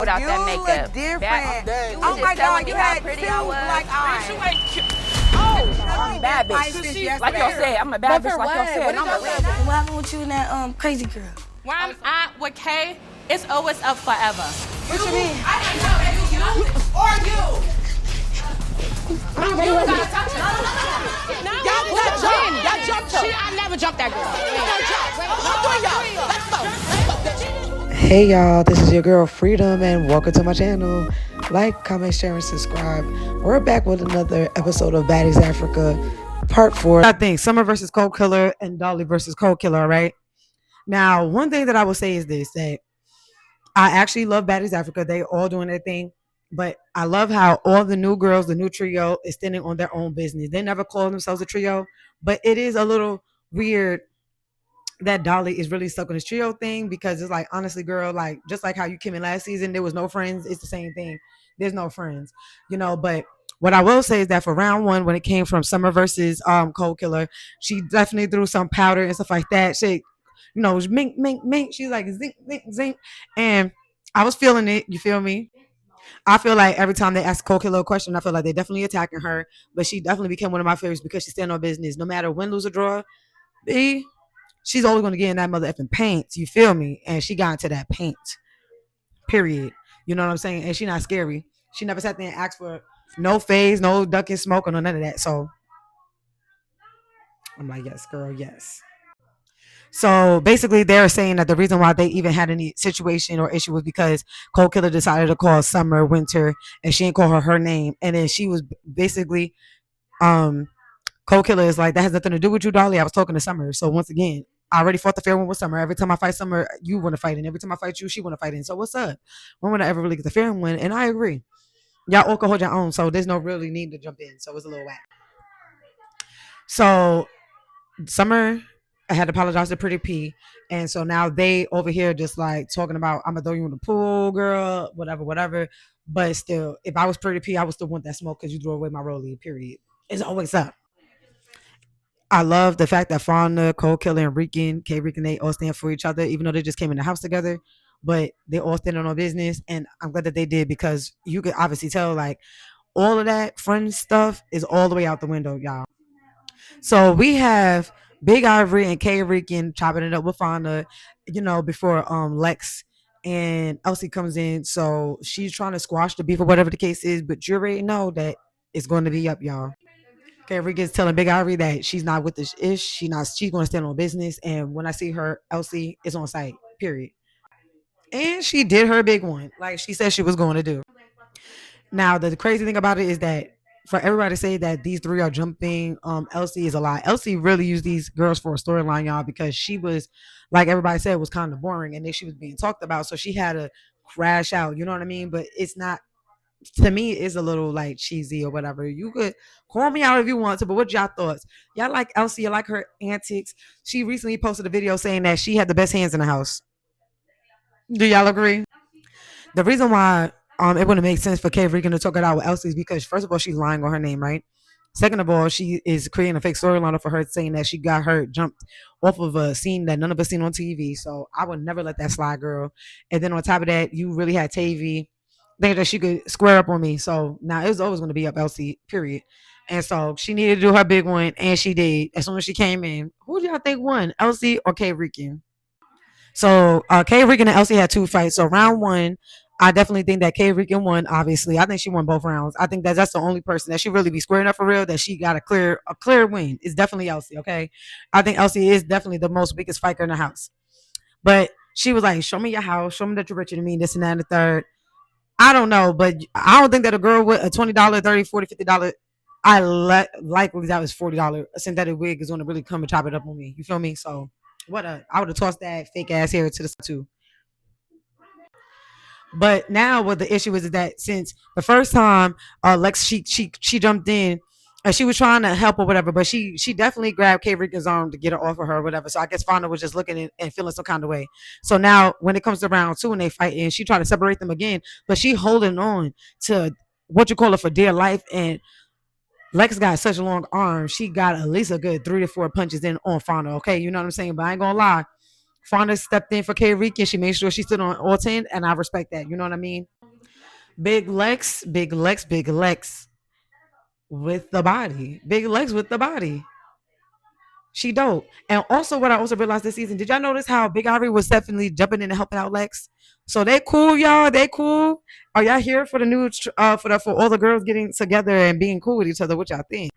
without that makeup. Look different. Oh my God, you had pretty two I was. black eyes. I'm a bad bitch. Like y'all said, I'm a bad bitch. Like y'all said, I'm a real bitch. What happened with you and that crazy girl? Where I'm at with Kay, it's always up forever. What you mean? I didn't know that you or you. You gotta touch her. No, y'all jumped her. I never jumped that girl. Hey y'all, this is your girl Freedom and welcome to my channel. Like, comment, share, and subscribe. We're back with another episode of Baddies Africa, part 4. I think Summer versus Cold Killer and Dolly versus Cold Killer, right? Now, one thing that I will say is this, that I actually love Baddies Africa. They all doing their thing. But I love how all the new girls, the new trio, is standing on their own business. They never call themselves a trio, but it is a little weird that Dolly is really stuck on this trio thing because it's like, honestly, girl, like just like how you came in last season, there was no friends. It's the same thing. There's no friends, But what I will say is that for round 1, when it came from Summer versus Cold Killer, she definitely threw some powder and stuff like that. She, mink, mink, mink. She's like zinc, zinc, zinc, and I was feeling it. You feel me? I feel like every time they ask Cold Killer a question, I feel like they're definitely attacking her. But she definitely became one of my favorites because she stand on business. No matter win, lose, or draw, she's always going to get in that mother effing paint. You feel me? And she got into that paint. Period. You know what I'm saying? And she not scary. She never sat there and asked for no phase, no ducking smoke, or none of that. So I'm like, yes, girl, yes. So basically, they're saying that the reason why they even had any situation or issue was because Cold Killer decided to call Summer Winter, and she didn't call her name. And then she was basically, Cold Killer is like, that has nothing to do with you, Dolly. I was talking to Summer. So once again, I already fought the fair one with Summer. Every time I fight Summer, you want to fight, and every time I fight you, she want to fight. And so what's up? When would I ever really get the fair one? And I agree. Y'all all can hold your own, so there's no really need to jump in. So it's a little whack. So Summer, I had to apologize to Pretty P. And so now they over here just like talking about, I'm gonna throw you in the pool, girl, whatever. But still, if I was Pretty P, I would still want that smoke because you threw away my rollie, period. It's always up. I love the fact that Fauna, Cold Killer, and Rican, K-Rican, they all stand for each other, even though they just came in the house together. But they all stand on their business. And I'm glad that they did because you could obviously tell like all of that friend stuff is all the way out the window, y'all. So we have Big Ivory and K Rican chopping it up with Fonda, before Lex and Elsie comes in. So she's trying to squash the beef or whatever the case is, but you already know that it's going to be up, y'all. K Rican's telling Big Ivory that she's not with this ish. She's going to stand on business. And when I see her, Elsie is on site, period. And she did her big one, like she said she was going to do. Now, the crazy thing about it is that for everybody to say that these three are jumping, Elsie is a lie. Elsie really used these girls for a storyline, y'all, because she was, like everybody said, was kind of boring, and then she was being talked about, so she had to crash out. You know what I mean? But it's not. To me, it's a little like cheesy or whatever. You could call me out if you want to, but what y'all thoughts? Y'all like Elsie? You like her antics? She recently posted a video saying that she had the best hands in the house. Do y'all agree? The reason why it wouldn't make sense for Kay Regan to talk it out with Elsie is because first of all, she's lying on her name, right? Second of all, she is creating a fake storyline for her saying that she got her jumped off of a scene that none of us seen on TV. So I would never let that slide, girl. And then on top of that, you really had Tavy think that she could square up on me. So now it was always going to be up Elsie, period. And so she needed to do her big one, and she did. As soon as she came in, who do y'all think won, Elsie or Kay Regan? So Kay Regan and Elsie had 2 fights. So round 1, I definitely think that Kay Regan won. Obviously, I think she won both rounds. I think that's the only person that she really be squaring up for real. That she got a clear win. It's definitely Elsie. Okay, I think Elsie is definitely the most weakest fighter in the house. But she was like, "Show me your house. Show me that you're richer than me. This and that and the third." I don't know, but I don't think that a girl with a $20, $30, $40, $50, likely that was $40 a synthetic wig is going to really come and chop it up on me. You feel me? So I would have tossed that fake ass hair to the side too. But now what the issue is that since the first time Lex she jumped in and she was trying to help or whatever, but she definitely grabbed Kay Rika's arm to get her off of her or whatever. So I guess Fonda was just looking and feeling some kind of way. So now when it comes to round 2 and they fight and she tried to separate them again, but she holding on to what you call it for dear life. And Lex got such a long arm, she got at least a good 3 to 4 punches in on Fonda. Okay, you know what I'm saying? But I ain't gonna lie. Fauna stepped in for K Ricky and she made sure she stood on all 10, and I respect that. You know what I mean? Big Lex, Big Lex, Big Lex with the body. Big Lex with the body. She dope. And also, what I also realized this season, did y'all notice how Big Ivory was definitely jumping in and helping out Lex? So they cool, y'all. They cool. Are y'all here for the new for all the girls getting together and being cool with each other? What y'all think?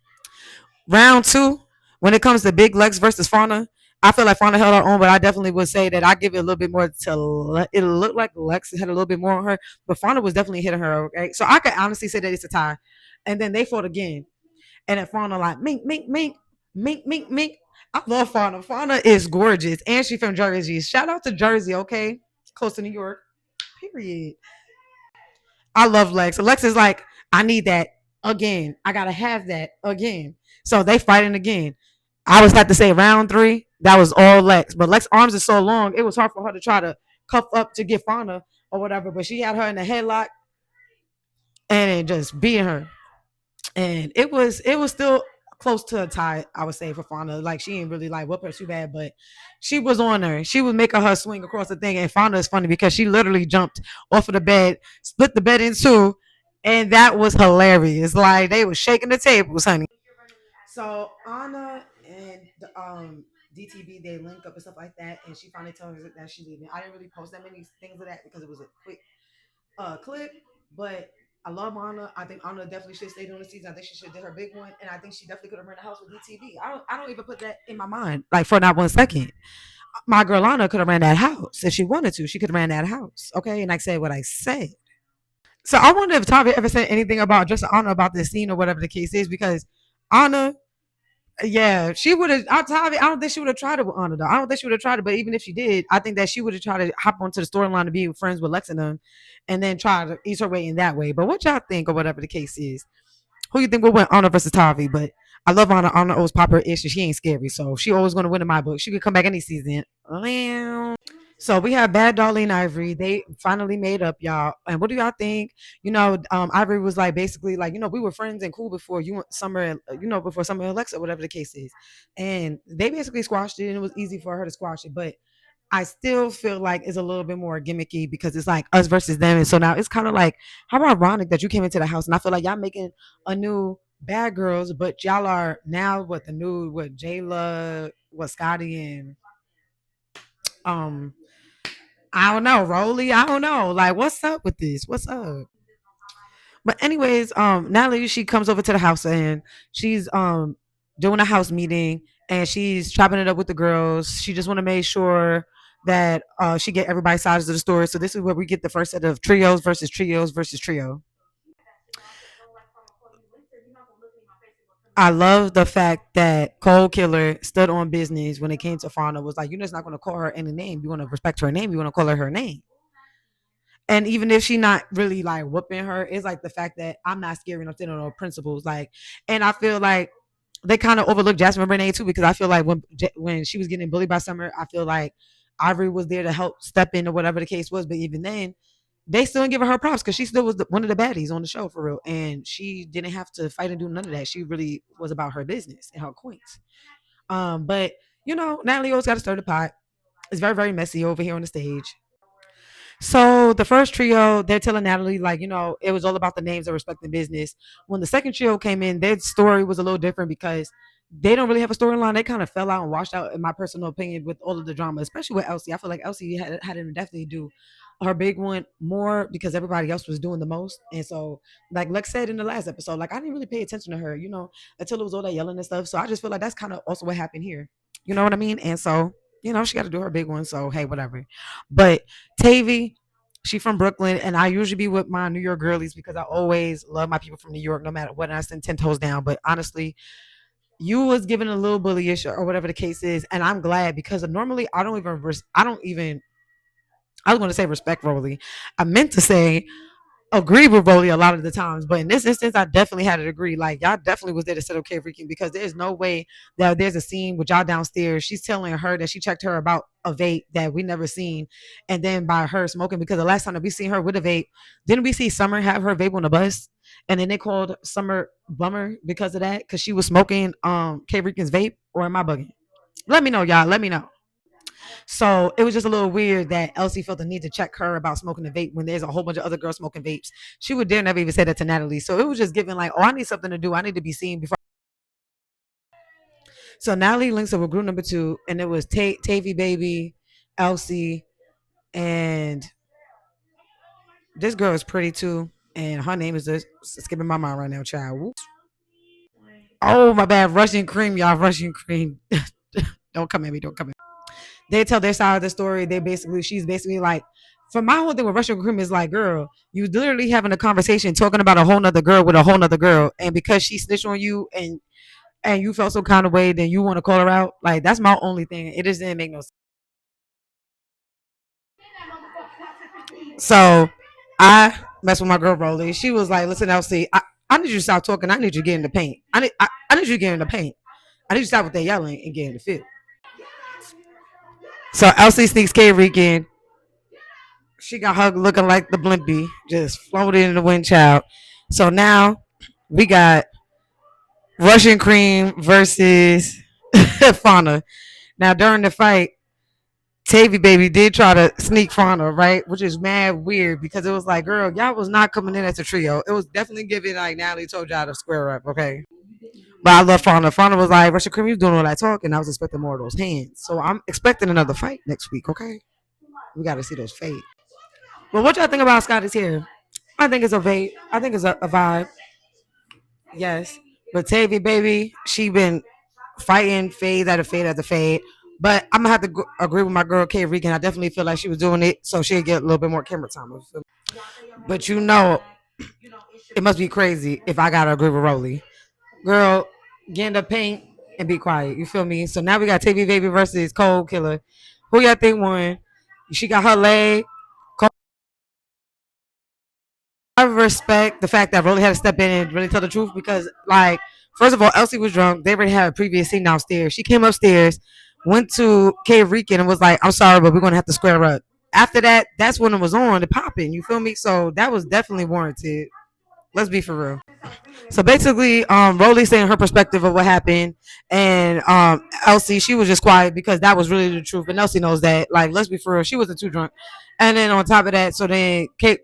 Round two, when it comes to Big Lex versus Fauna, I feel like Fauna held her own, but I definitely would say that I give it a little bit more to. It looked like Lex had a little bit more on her, but Fauna was definitely hitting her. Okay, so I could honestly say that it's a tie. And then they fought again, and then Fauna like mink, mink, mink, mink, mink, mink. I love Fauna. Fauna is gorgeous, and she's from Jersey. Shout out to Jersey, okay, close to New York. Period. I love Lex. Lex is like, I need that again. I gotta have that again. So they fighting again. I was had to say round three. That was all Lex, but Lex arms is so long. It was hard for her to try to cuff up to get Fauna or whatever. But she had her in the headlock and just beating her. And it was still close to a tie, I would say, for Fauna. Like she ain't really like whoop her too bad, but she was on her. She was making her swing across the thing. And Fauna is funny because she literally jumped off of the bed, split the bed in two, and that was hilarious. Like they was shaking the tables, honey. So Anna and DTB they link up and stuff like that, and she finally tells her that she's leaving. I didn't really post that many things of that because it was a quick clip, but I love Anna. I think Anna definitely should stay on the season. I think she should do her big one, and I think she definitely could have run the house with DTV. I don't even put that in my mind, like for not 1 second. My girl Anna could have ran that house if she wanted to. She could have ran that house, okay? And I said what I said. So I wonder if Tavi ever said anything about just Anna about this scene or whatever the case is, because Anna, yeah, she would have. Tavi, I don't think she would have tried it with Anna though. I don't think she would have tried it, but even if she did, I think that she would have tried to hop onto the storyline to be friends with Lex and them, and then try to ease her way in that way. But what y'all think or whatever the case is? Who you think will win, Anna versus Tavi? But I love Anna. Anna always pop her ish, and she ain't scary, so she always going to win in my book. She could come back any season. So we have Bad Darlene Ivory. They finally made up, y'all. And what do y'all think? Ivory was like basically like, we were friends and cool before you Summer, before Summer and Alexa, whatever the case is. And they basically squashed it, and it was easy for her to squash it. But I still feel like it's a little bit more gimmicky because it's like us versus them. And so now it's kind of like, how ironic that you came into the house, and I feel like y'all making a new Bad Girls, but y'all are now what Jayla, what Scotty and um I don't know, Rolly. I don't know. Like, what's up with this? What's up? But anyways, Natalie, she comes over to the house and she's doing a house meeting and she's chopping it up with the girls. She just want to make sure that she get everybody's sides of the story. So this is where we get the first set of trios versus trios versus trio. I love the fact that Cold Killer stood on business when it came to Fauna. Was like, you're just not going to call her any name. You want to respect her name. You want to call her name. And even if she not really like whooping her, it's like the fact that I'm not scared enough to know principles. Like, and I feel like they kind of overlooked Jasmine Renee too, because I feel like when she was getting bullied by Summer, I feel like Ivory was there to help step in or whatever the case was. But even then, they still didn't give her props because she still was one of the baddies on the show for real, and she didn't have to fight and do none of that. She really was about her business and her coins. But Natalie always got to stir the pot. It's very very messy over here on the stage. So the first trio, they're telling Natalie, like, it was all about the names of respecting business. When the second trio came in, their story was a little different because they don't really have a storyline. They kind of fell out and washed out, in my personal opinion, with all of the drama, especially with Elsie. I feel like Elsie had to definitely do her big one more because everybody else was doing the most. And so, like Lex said in the last episode, like I didn't really pay attention to her, until it was all that yelling and stuff. So I just feel like that's kind of also what happened here. You know what I mean? And so, she got to do her big one. So hey, whatever. But Tavy, she from Brooklyn, and I usually be with my New York girlies because I always love my people from New York, no matter what. And I send 10 toes down. But honestly, you was given a little bullyish or whatever the case is, and I'm glad because normally I don't even. I was going to say respect Rolly. I meant to say agree with Rolly a lot of the times, but in this instance, I definitely had to agree. Like y'all definitely was there to set up K freaking because there's no way that there's a scene with y'all downstairs. She's telling her that she checked her about a vape that we never seen, and then by her smoking because the last time that we seen her with a vape, didn't we see Summer have her vape on the bus, and then they called Summer bummer because of that because she was smoking K freaking's vape, or am I bugging? Let me know, y'all. Let me know. So it was just a little weird that Elsie felt the need to check her about smoking a vape when there's a whole bunch of other girls smoking vapes. She would dare never even say that to Natalie. So it was just giving like, oh, I need something to do. I need to be seen before. So Natalie links up with group number 2, and it was Tavy Baby, Elsie, and this girl is pretty too. And her name is just skipping my mind right now, child. Whoops. Oh my bad, Russian cream, y'all. Russian cream. Don't come at me. Don't come at me. They tell their side of the story. She's basically like, for my whole thing with Russian cream is like, girl, you literally having a conversation talking about a whole nother girl with a whole nother girl, and because she snitched on you and you felt some kind of way, then you want to call her out. Like that's my only thing. It just didn't make no sense. So I messed with my girl Rolly. She was like, listen, Elsie, I need you to stop talking. I need you to get in the paint. I need you to get in the paint. I need you to stop with that yelling and get in the field. So Elsie sneaks K Reek in. She got her looking like the blimpy, just floating in the wind, child. So now we got Russian Cream versus Fauna. Now during the fight, Tavy Baby did try to sneak Fauna, right? Which is mad weird because it was like, girl, y'all was not coming in as a trio. It was definitely giving like Natalie told y'all to square up, okay? But I love Fauna. Fauna was like, Russian Cream, you doing all that talk, and I was expecting more of those hands. So I'm expecting another fight next week, okay? We got to see those fade. Well, what y'all think about Scotty's hair? I think it's a vape. I think it's a vibe. Yes. But Tavy Baby, she been fighting fade after fade after fade. But I'm gonna have to agree with my girl Kay Regan. I definitely feel like she was doing it so she'll get a little bit more camera time. But you know, it must be crazy if I gotta agree with Rolly. Girl, get in the paint and be quiet. You feel me? So now we got TV Baby versus Cold Killer. Who y'all think won? She got her leg. I respect the fact that Rolly had to step in and really tell the truth because, like, first of all, Elsie was drunk. They already had a previous scene downstairs. She came upstairs, went to K Rican and was like, I'm sorry, but we're going to have to square up. After that, that's when it was on, the popping. You feel me? So that was definitely warranted. Let's be for real. So basically, Rolly saying her perspective of what happened, and Elsie, she was just quiet because that was really the truth. And Elsie knows that. Like, let's be for real, she wasn't too drunk. And then on top of that, so then Kate,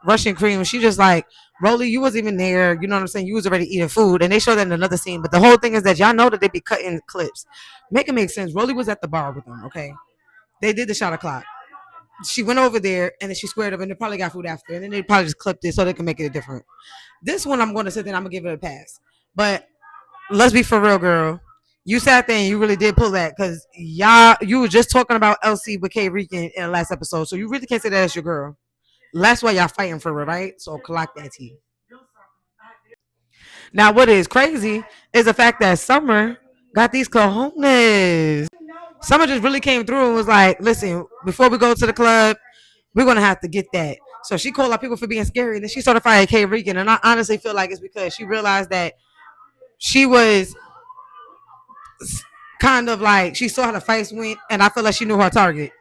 Russian Cream, she just like, Rolly, you wasn't even there. You know what I'm saying? You was already eating food, and they showed that in another scene. But the whole thing is that y'all know that they be cutting clips. Make it make sense. Rolly was at the bar with them. Okay, they did the shot o'clock. She went over there and then she squared up, and they probably got food after, and then they probably just clipped it so they can make it different. This one I'm going to sit there and I'm gonna give it a pass. But let's be for real, girl. You sat there and you really did pull that because you were just talking about LC with K Rican in the last episode, so you really can't say that as your girl. That's why y'all fighting for her, right? So clock that T. Now, what is crazy is the fact that Summer got these cojones. Summer just really came through and was like, listen, before we go to the club, we're gonna have to get that. So she called out people for being scary, and then she started fighting K Regan. And I honestly feel like it's because she realized that she was kind of like, she saw how the fights went, and I feel like she knew her target.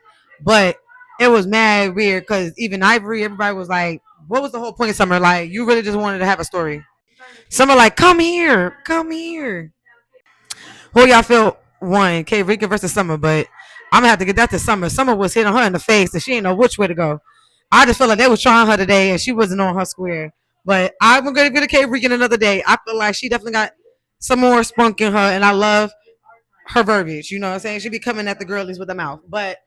But it was mad weird because even Ivory, everybody was like, what was the whole point of Summer? Like, you really just wanted to have a story. Summer like, come here, come here. Who y'all feel won? K Rika versus Summer, but I'm gonna have to get that to Summer. Summer was hitting her in the face and she didn't know which way to go. I just feel like they was trying her today and she wasn't on her square. But I'm gonna give it to K Rika another day. I feel like she definitely got some more spunk in her, and I love her verbiage. You know what I'm saying? She be coming at the girlies with the mouth. But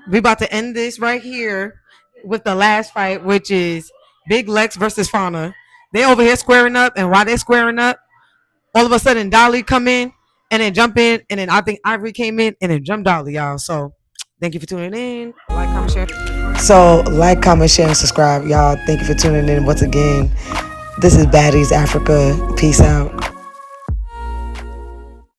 we about to end this right here with the last fight, which is Big Lex versus Fauna. They over here squaring up, and while they're squaring up, all of a sudden Dolly come in and then jump in, and then I think Ivory came in and then jumped Dolly, y'all. So thank you for tuning in. Like, comment, share. So like, comment, share, and subscribe, y'all. Thank you for tuning in once again. This is Baddies Africa. Peace out.